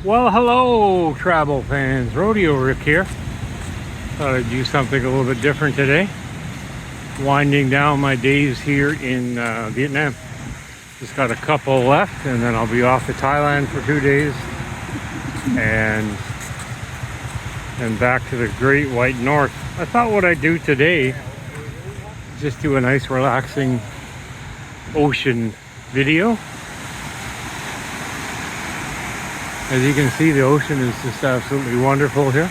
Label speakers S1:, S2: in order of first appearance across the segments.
S1: Well, hello, travel fans. Rodeo Rick here. Thought I'd do something a little bit different today. Winding down my days here in Vietnam. Just got a couple left, and then I'll be off to Thailand for 2 days, and back to the Great White North. I thought what I'd do today is just do a nice, relaxing ocean video. As you can see, the ocean is just absolutely wonderful here.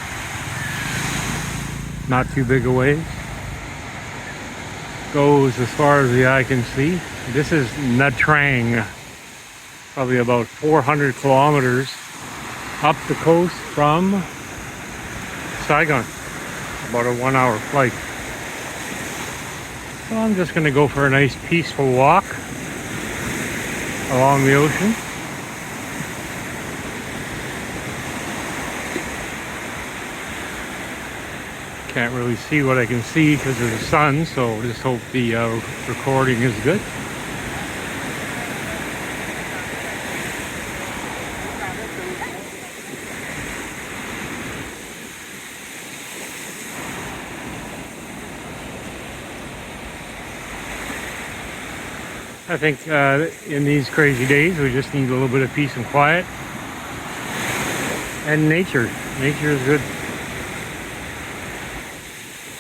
S1: Not too big a wave. Goes as far as the eye can see. This is Nha Trang, probably about 400 kilometers up the coast from Saigon. About a 1-hour flight. So I'm just going to go for a nice peaceful walk along the ocean. Can't really see what I can see because of the sun, so just hope the recording is good. I think in these crazy days we just need a little bit of peace and quiet and nature. Nature is good.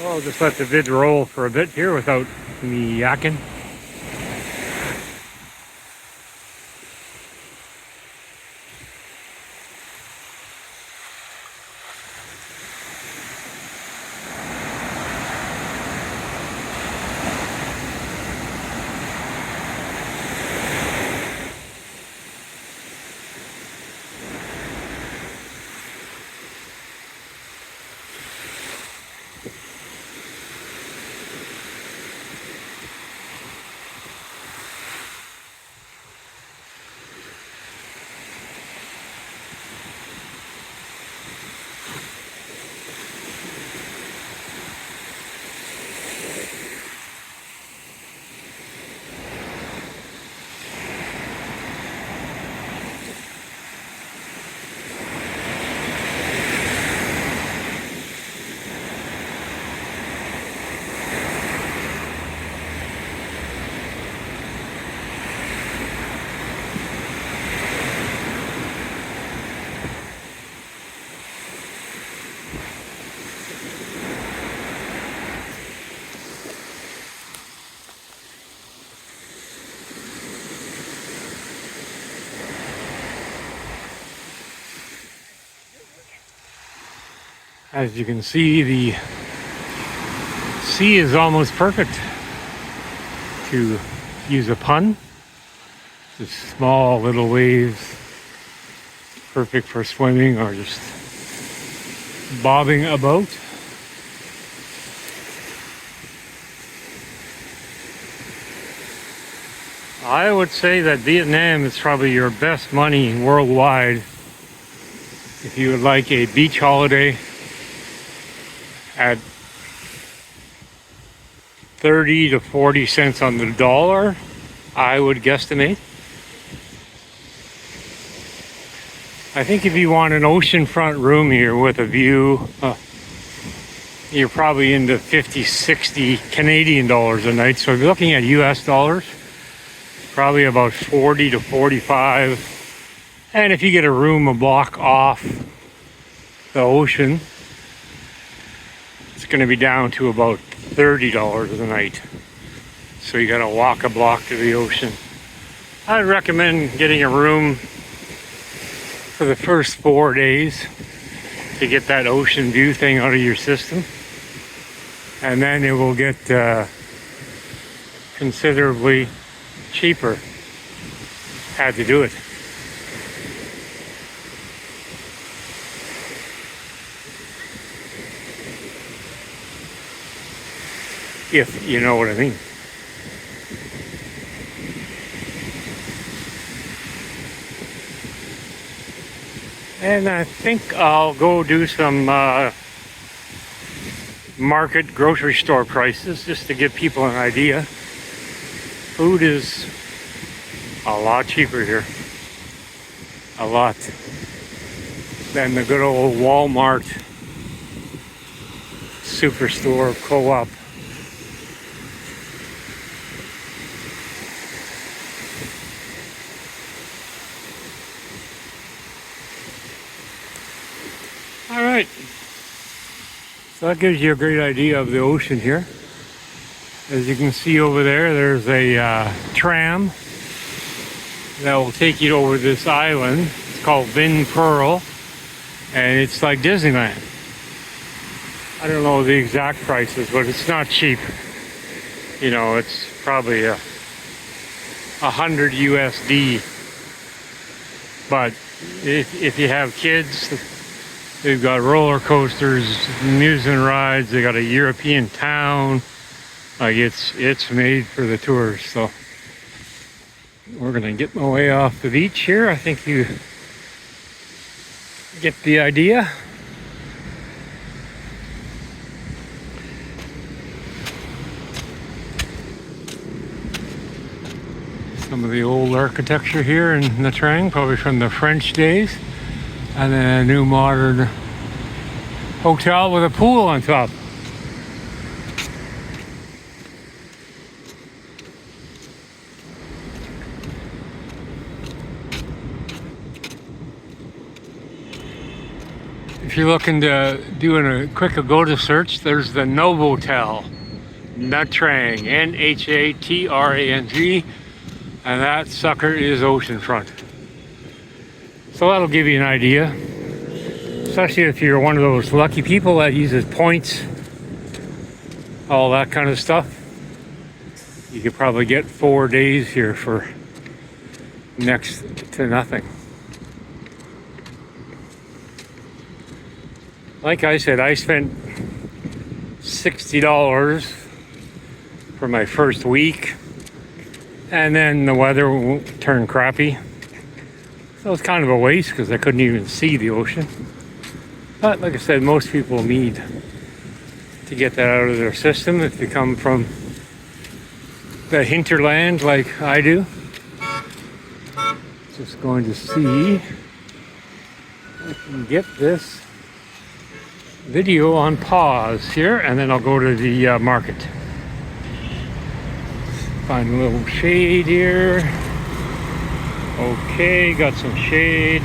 S1: I'll just let the vid roll for a bit here without me yakking. As you can see, the sea is almost perfect, to use a pun. Just small little waves, perfect for swimming or just bobbing about. I would say that Vietnam is probably your best money worldwide if you would like a beach holiday at 30 to 40 cents on the dollar, I would guesstimate. I think if you want an oceanfront room here with a view, you're probably into 50, 60 Canadian dollars a night. So if you're looking at US dollars, probably about 40 to 45. And if you get a room a block off the ocean, it's going to be down to about $30 a night. So you got to walk a block to the ocean. I'd recommend getting a room for the first 4 days to get that ocean view thing out of your system. And then it will get considerably cheaper. Had to do it. If you know what I mean. And I think I'll go do some market grocery store prices just to give people an idea. Food is a lot cheaper here. A lot. than the good old Walmart superstore co-op. All right, so that gives you a great idea of the ocean here. As you can see over there, there's a tram that will take you over this island. It's called Vin Pearl, and it's like Disneyland. I don't know the exact prices, but it's not cheap. You know, it's probably 100 USD. But if you have kids, they've got roller coasters, amusement rides. They got a European town. Like it's made for the tourists. So we're gonna get my way off the beach here. I think you get the idea. Some of the old architecture here in Nha Trang, probably from the French days. And then a new modern hotel with a pool on top. If you're looking to doing a quick Agoda search, there's the Novotel, Nha Trang, Nhatrang, and that sucker is oceanfront. So that'll give you an idea, especially if you're one of those lucky people that uses points, all that kind of stuff. You could probably get 4 days here for next to nothing. Like I said, I spent $60 for my first week, and then the weather turned crappy. So it's kind of a waste because I couldn't even see the ocean. But like I said, most people need to get that out of their system if they come from the hinterland like I do. Just going to see if I can get this video on pause here, and then I'll go to the market. Find a little shade here. Okay, got some shade.